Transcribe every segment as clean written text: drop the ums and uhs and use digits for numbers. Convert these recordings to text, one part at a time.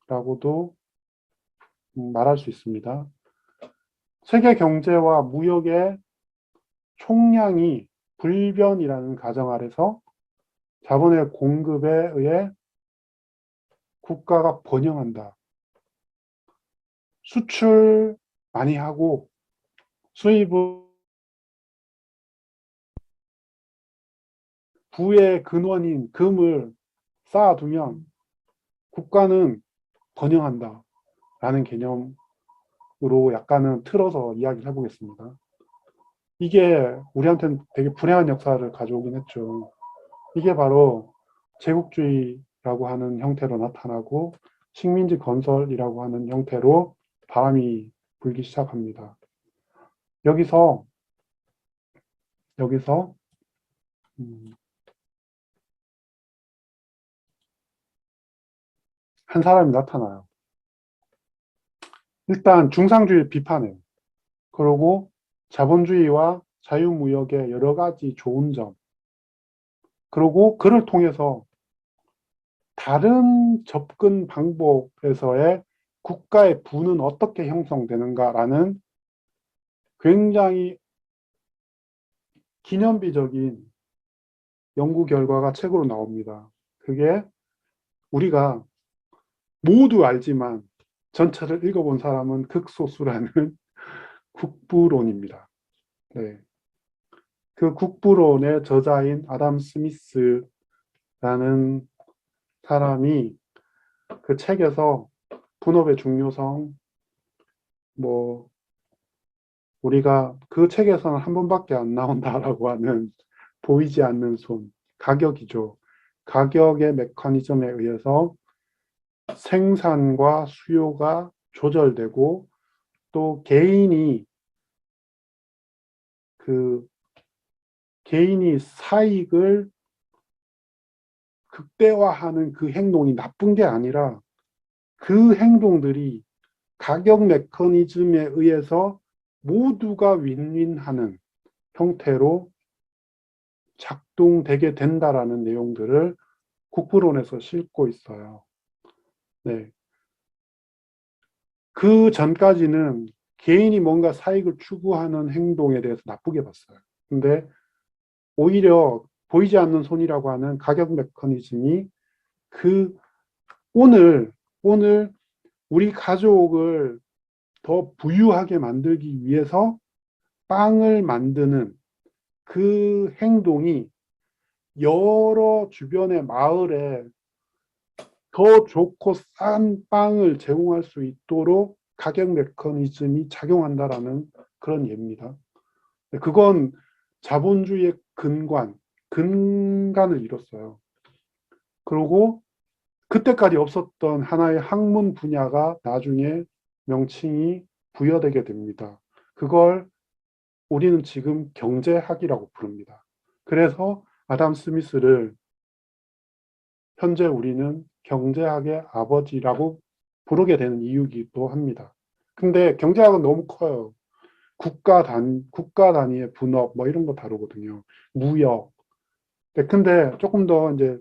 경제라고도 말할 수 있습니다. 세계 경제와 무역의 총량이 불변이라는 가정 아래서 자본의 공급에 의해 국가가 번영한다. 수출 많이 하고 수입은 부의 근원인 금을 쌓아두면 국가는 번영한다. 라는 개념으로 약간은 틀어서 이야기를 해보겠습니다. 이게 우리한테는 되게 불행한 역사를 가져오긴 했죠. 이게 바로 제국주의라고 하는 형태로 나타나고 식민지 건설이라고 하는 형태로 바람이 불기 시작합니다. 여기서 한 사람이 나타나요. 일단 중상주의 비판해요. 그리고 자본주의와 자유무역의 여러 가지 좋은 점, 그리고 그를 통해서 다른 접근 방법에서의 국가의 부는 어떻게 형성되는가라는 굉장히 기념비적인 연구 결과가 책으로 나옵니다. 그게 우리가 모두 알지만 전체를 읽어본 사람은 극소수라는 국부론입니다. 네. 그 국부론의 저자인 아담 스미스라는 사람이 그 책에서 분업의 중요성, 뭐 우리가 그 책에서는 한 번밖에 안 나온다라고 하는 보이지 않는 손, 가격이죠. 가격의 메커니즘에 의해서 생산과 수요가 조절되고 또 개인이 사익을 극대화하는 그 행동이 나쁜 게 아니라 그 행동들이 가격 메커니즘에 의해서 모두가 윈윈하는 형태로 작동되게 된다라는 내용들을 국부론에서 싣고 있어요. 네. 그 전까지는 개인이 뭔가 사익을 추구하는 행동에 대해서 나쁘게 봤어요. 근데 오히려 보이지 않는 손이라고 하는 가격 메커니즘이 그 오늘 우리 가족을 더 부유하게 만들기 위해서 빵을 만드는 그 행동이 여러 주변의 마을에 더 좋고 싼 빵을 제공할 수 있도록 가격 메커니즘이 작용한다라는 그런 예입니다. 그건 자본주의의 근간을 이뤘어요. 그리고 그때까지 없었던 하나의 학문 분야가 나중에 명칭이 부여되게 됩니다. 그걸 우리는 지금 경제학이라고 부릅니다. 그래서 아담 스미스를 현재 우리는 경제학의 아버지라고 부르게 되는 이유이기도 합니다. 근데 경제학은 너무 커요. 국가 단위의 분업 뭐 이런 거 다루거든요. 무역. 근데 조금 더 이제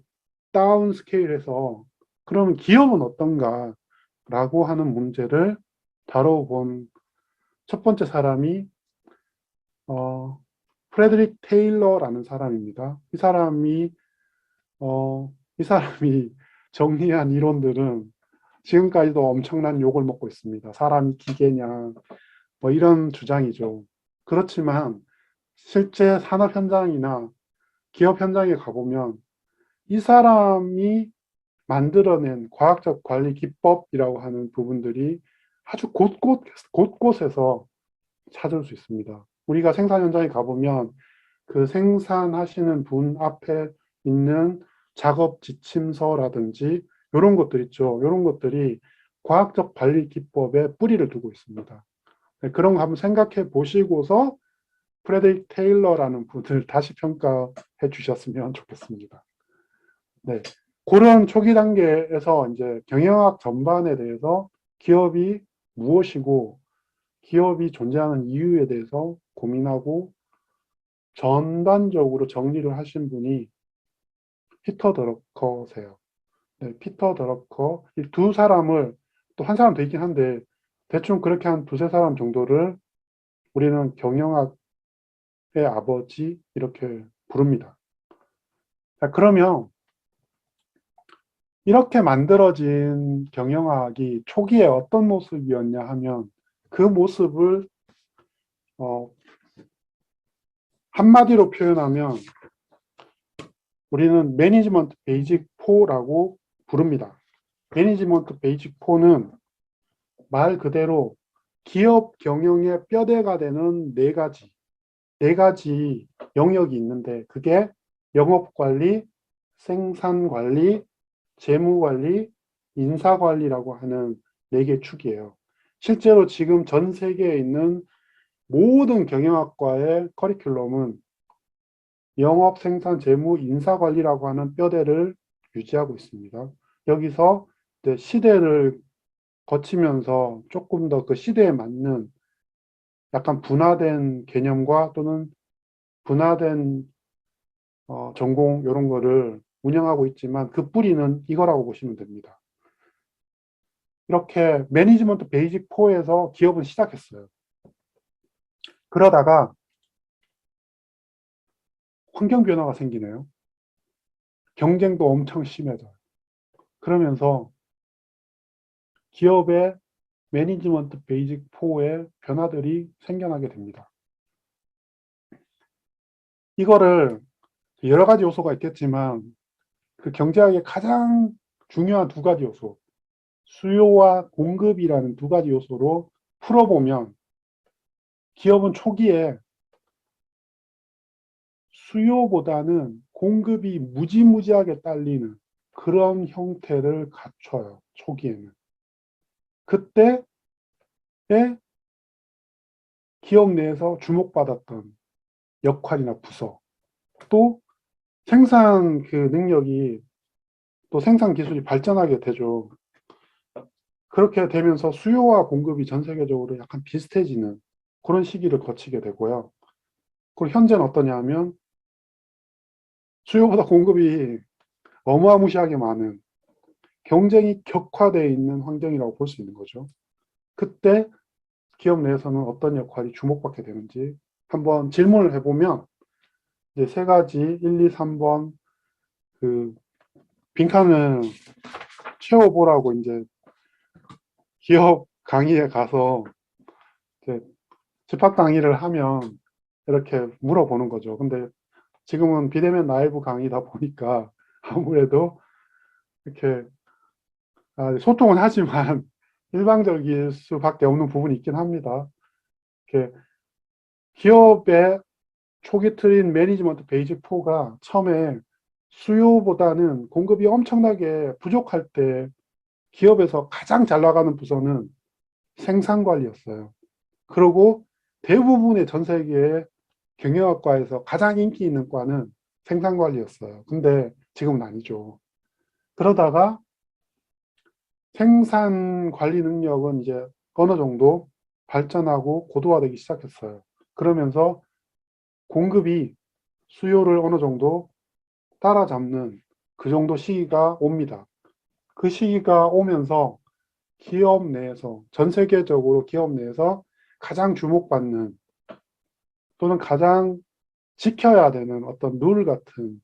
다운 스케일에서 그러면 기업은 어떤가라고 하는 문제를 다뤄본 첫 번째 사람이 프레드릭 테일러라는 사람입니다. 이 사람이 정리한 이론들은 지금까지도 엄청난 욕을 먹고 있습니다. 사람이 기계냐, 뭐 이런 주장이죠. 그렇지만 실제 산업 현장이나 기업 현장에 가보면 이 사람이 만들어낸 과학적 관리 기법이라고 하는 부분들이 아주 곳곳에서 찾을 수 있습니다. 우리가 생산 현장에 가보면 그 생산하시는 분 앞에 있는 작업 지침서라든지 이런 것들 있죠. 이런 것들이 과학적 관리 기법에 뿌리를 두고 있습니다. 네, 그런 거 한번 생각해 보시고서 프레드릭 테일러라는 분을 다시 평가해 주셨으면 좋겠습니다. 네. 그런 초기 단계에서 이제 경영학 전반에 대해서 기업이 무엇이고 기업이 존재하는 이유에 대해서 고민하고 전반적으로 정리를 하신 분이 피터 드러커세요. 네, 피터 드러커 이 두 사람을 또 한 사람 더 있긴 한데 대충 그렇게 한 두세 사람 정도를 우리는 경영학의 아버지 이렇게 부릅니다. 자, 그러면 이렇게 만들어진 경영학이 초기에 어떤 모습이었냐 하면 그 모습을 한마디로 표현하면 우리는 매니지먼트 베이직 4라고 부릅니다. 매니지먼트 베이직 4는 말 그대로 기업 경영의 뼈대가 되는 네 가지 영역이 있는데 그게 영업관리, 생산관리, 재무관리, 인사관리라고 하는 네 개 축이에요. 실제로 지금 전 세계에 있는 모든 경영학과의 커리큘럼은 영업, 생산, 재무, 인사관리라고 하는 뼈대를 유지하고 있습니다. 여기서 시대를 거치면서 조금 더 그 시대에 맞는 약간 분화된 개념과 또는 분화된 전공 이런 거를 운영하고 있지만 그 뿌리는 이거라고 보시면 됩니다. 이렇게 매니지먼트 베이직 4에서 기업은 시작했어요. 그러다가 환경 변화가 생기네요. 경쟁도 엄청 심해져요. 그러면서 기업의 매니지먼트 베이직 4의 변화들이 생겨나게 됩니다. 이거를 여러 가지 요소가 있겠지만 그 경제학의 가장 중요한 두 가지 요소, 수요와 공급이라는 두 가지 요소로 풀어보면 기업은 초기에 수요보다는 공급이 무지무지하게 딸리는 그런 형태를 갖춰요. 초기에는. 그때에 기업 내에서 주목받았던 역할이나 부서, 또 생산 그 능력이 또 생산 기술이 발전하게 되죠. 그렇게 되면서 수요와 공급이 전 세계적으로 약간 비슷해지는 그런 시기를 거치게 되고요. 그리고 현재는 어떠냐 하면 수요보다 공급이 어마무시하게 많은 경쟁이 격화되어 있는 환경이라고 볼 수 있는 거죠. 그때 기업 내에서는 어떤 역할이 주목받게 되는지 한번 질문을 해보면 이제 세 가지 1, 2, 3번 그 빈칸을 채워보라고 이제 기업 강의에 가서 이제 집합 강의를 하면 이렇게 물어보는 거죠. 근데 지금은 비대면 라이브 강의다 보니까 아무래도 이렇게 소통은 하지만 일방적일 수밖에 없는 부분이 있긴 합니다. 이렇게 기업의 초기 틀인 매니지먼트 베이직 4가 처음에 수요보다는 공급이 엄청나게 부족할 때 기업에서 가장 잘 나가는 부서는 생산관리였어요. 그리고 대부분의 전 세계의 경영학과에서 가장 인기 있는 과는 생산관리였어요. 근데 지금은 아니죠. 그러다가 생산 관리 능력은 이제 어느 정도 발전하고 고도화되기 시작했어요. 그러면서 공급이 수요를 어느 정도 따라잡는 그 정도 시기가 옵니다. 그 시기가 오면서 기업 내에서, 전 세계적으로 기업 내에서 가장 주목받는 또는 가장 지켜야 되는 어떤 룰 같은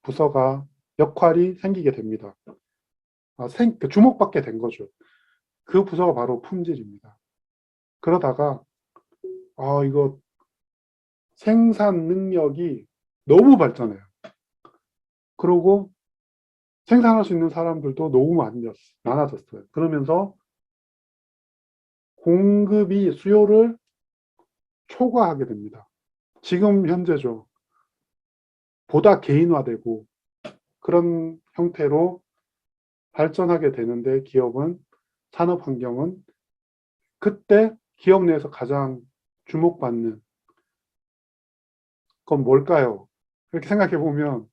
부서가 역할이 생기게 됩니다. 주목받게 된 거죠. 그 부서가 바로 품질입니다. 그러다가 이거 생산 능력이 너무 발전해요. 그리고 생산할 수 있는 사람들도 너무 많아졌어요. 그러면서 공급이 수요를 초과하게 됩니다. 지금 현재죠. 보다 개인화되고 그런 형태로 발전하게 되는데 기업은, 산업 환경은 그때 기업 내에서 가장 주목받는 건 뭘까요? 이렇게 생각해 보면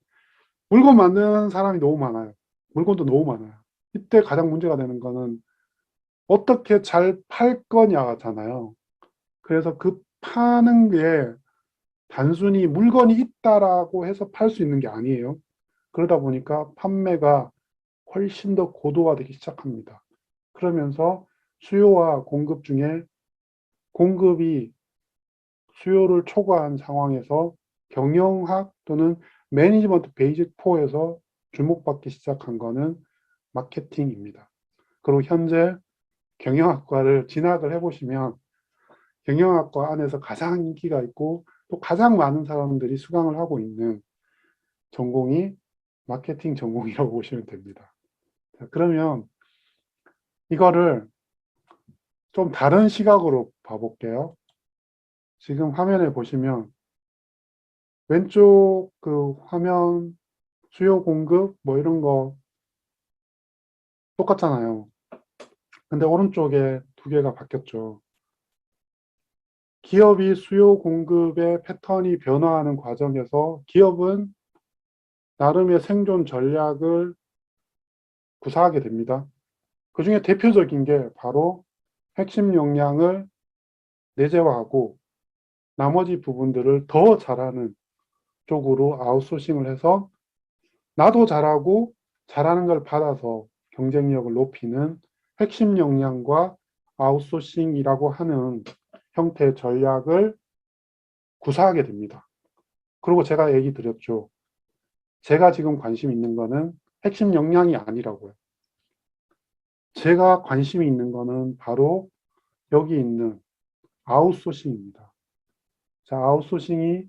물건 만드는 사람이 너무 많아요. 물건도 너무 많아요. 이때 가장 문제가 되는 거는 어떻게 잘 팔 거냐잖아요. 그래서 그 파는 게 단순히 물건이 있다라고 해서 팔 수 있는 게 아니에요. 그러다 보니까 판매가 훨씬 더 고도화되기 시작합니다. 그러면서 수요와 공급 중에 공급이 수요를 초과한 상황에서 경영학 또는 매니지먼트 베이직 4에서 주목받기 시작한 거는 마케팅입니다. 그리고 현재 경영학과를 진학을 해보시면 경영학과 안에서 가장 인기가 있고 또 가장 많은 사람들이 수강을 하고 있는 전공이 마케팅 전공이라고 보시면 됩니다. 자, 그러면 이거를 좀 다른 시각으로 봐볼게요. 지금 화면에 보시면 왼쪽 그 화면 수요 공급 뭐 이런 거 똑같잖아요. 근데 오른쪽에 두 개가 바뀌었죠. 기업이 수요 공급의 패턴이 변화하는 과정에서 기업은 나름의 생존 전략을 구사하게 됩니다. 그 중에 대표적인 게 바로 핵심 역량을 내재화하고 나머지 부분들을 더 잘하는 쪽으로 아웃소싱을 해서 나도 잘하고 잘하는 걸 받아서 경쟁력을 높이는 핵심 역량과 아웃소싱이라고 하는 형태의 전략을 구사하게 됩니다. 그리고 제가 얘기 드렸죠. 제가 지금 관심 있는 거는 핵심 역량이 아니라고요. 제가 관심이 있는 거는 바로 여기 있는 아웃소싱입니다. 자, 아웃소싱이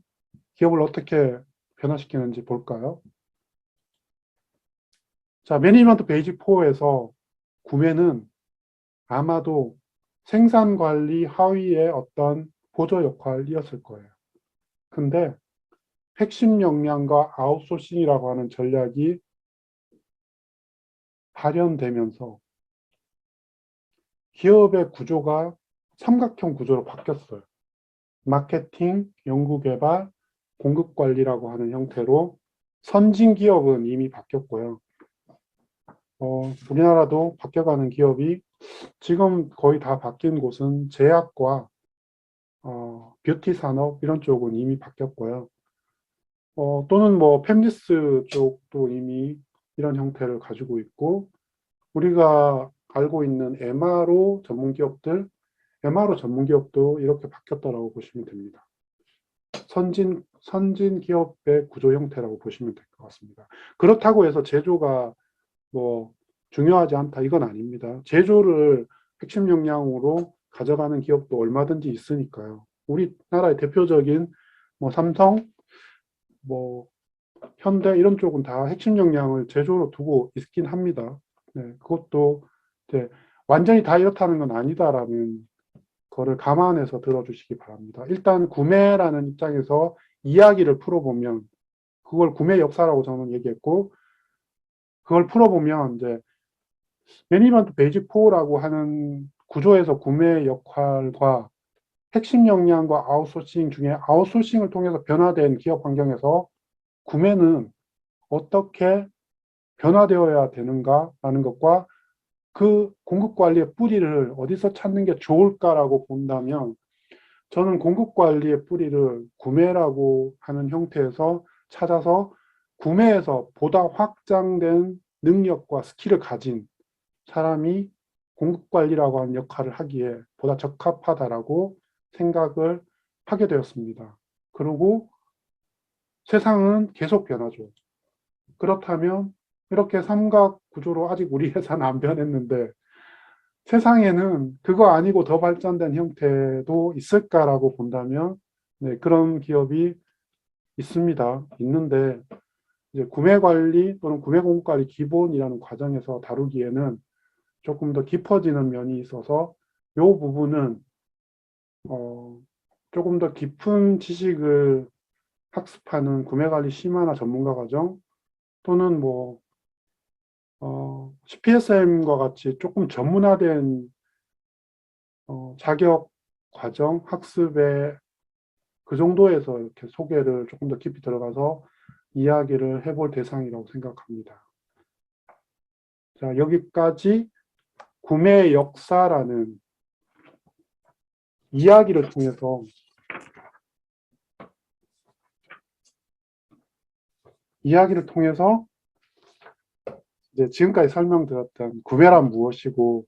기업을 어떻게 변화시키는지 볼까요? 자, 매니지먼트 베이직 4에서 구매는 아마도 생산관리 하위의 어떤 보조 역할이었을 거예요. 근데 핵심 역량과 아웃소싱이라고 하는 전략이 발현되면서 기업의 구조가 삼각형 구조로 바뀌었어요. 마케팅, 연구개발, 공급관리라고 하는 형태로 선진 기업은 이미 바뀌었고요. 우리나라도 바뀌어가는 기업이 지금 거의 다 바뀐 곳은 제약과 뷰티 산업 이런 쪽은 이미 바뀌었고요. 또는 뭐 팹리스 쪽도 이미 이런 형태를 가지고 있고 우리가 알고 있는 MRO 전문 기업들, MRO 전문 기업도 이렇게 바뀌었다라고 보시면 됩니다. 선진 기업의 구조 형태라고 보시면 될 것 같습니다. 그렇다고 해서 제조가 뭐 중요하지 않다 이건 아닙니다. 제조를 핵심 역량으로 가져가는 기업도 얼마든지 있으니까요. 우리나라의 대표적인 뭐 삼성, 뭐 현대 이런 쪽은 다 핵심 역량을 제조로 두고 있긴 합니다. 네, 그것도 이제 완전히 다 이렇다는 건 아니다라는 거를 감안해서 들어주시기 바랍니다. 일단 구매라는 입장에서 이야기를 풀어보면 그걸 구매 역사라고 저는 얘기했고 그걸 풀어보면 이제 매니지먼트 베이직 4라고 하는 구조에서 구매 역할과 핵심 역량과 아웃소싱 중에 아웃소싱을 통해서 변화된 기업 환경에서 구매는 어떻게 변화되어야 되는가라는 것과 그 공급관리의 뿌리를 어디서 찾는 게 좋을까라고 본다면 저는 공급관리의 뿌리를 구매라고 하는 형태에서 찾아서 구매에서 보다 확장된 능력과 스킬을 가진 사람이 공급관리라고 하는 역할을 하기에 보다 적합하다라고 생각을 하게 되었습니다. 그리고 세상은 계속 변하죠. 그렇다면 이렇게 삼각 구조로 아직 우리 회사는 안 변했는데 세상에는 그거 아니고 더 발전된 형태도 있을까라고 본다면 네, 그런 기업이 있습니다. 있는데 이제 구매 관리 또는 구매 공급 관리 기본이라는 과정에서 다루기에는 조금 더 깊어지는 면이 있어서 이 부분은 조금 더 깊은 지식을 학습하는 구매관리 심화나 전문가 과정 또는 뭐 CPSM과 같이 조금 전문화된 자격 과정 학습에 그 정도에서 이렇게 소개를 조금 더 깊이 들어가서 이야기를 해볼 대상이라고 생각합니다. 자, 여기까지 구매 역사라는 이야기를 통해서 이제 지금까지 설명드렸던 구매란 무엇이고